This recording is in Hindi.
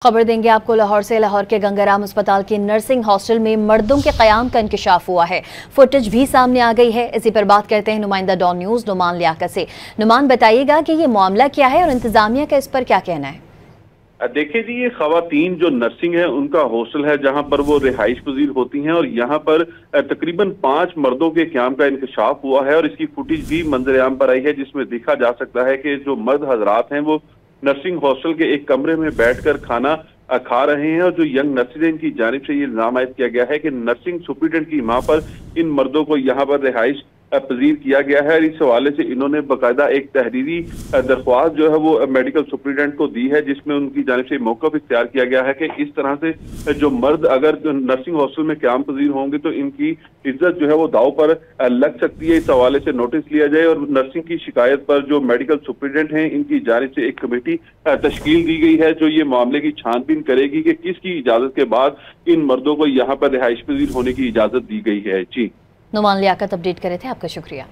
खबर देंगे आपको लाहौर से। लाहौर के गंगाराम अस्पताल के नर्सिंग हॉस्टल में मर्दों के कयाम का इंकशाफ हुआ है। फुटेज भी सामने आ गई है। इसी पर बात करते हैं नुमाइंदा डॉन न्यूज नुमान लियाकत से। नुमान, बताइएगा कि ये मामला क्या है और इंतजामिया का इस पर क्या कहना है? देखिए जी, ये खवातीन जो नर्सिंग है उनका हॉस्टल है जहां पर वो रिहाइश पजीर होती हैं और यहाँ पर तकरीबन 5 मर्दों के क़याम का इंकशाफ हुआ है और इसकी फुटेज भी मंजर आम पर आई है, जिसमें देखा जा सकता है कि जो मर्द हजरात हैं वो नर्सिंग हॉस्टल के एक कमरे में बैठकर खाना खा रहे हैं और जो यंग नर्सिंग है इनकी जानिब से ये इल्जाम आयद किया गया है कि नर्सिंग सुपरिटेंडेंट की मां पर इन मर्दों को यहाँ पर रिहाइश पजीर किया गया है। और इस हवाले से इन्होंने बाकायदा एक तहरीरी दरख्वास्त जो है वो मेडिकल सुपरिटेंडेंट को दी है, जिसमें उनकी जानिब से मौक़िफ़ इख्तियार किया गया है कि इस तरह से जो मर्द अगर नर्सिंग हॉस्टल में क़याम पजीर होंगे तो इनकी इज्जत जो है वो दाव पर लग सकती है। इस हवाले से नोटिस लिया जाए और नर्सिंग की शिकायत पर जो मेडिकल सुपरिटेंडेंट हैं इनकी जानिब से एक कमेटी तश्कील दी गई है जो ये मामले की छानबीन करेगी कि किसकी इजाजत के बाद इन मर्दों को यहाँ पर रिहाइश पजीर होने की इजाजत दी गई है। जी, नुमान लियाकत अपडेट करे थे, आपका शुक्रिया।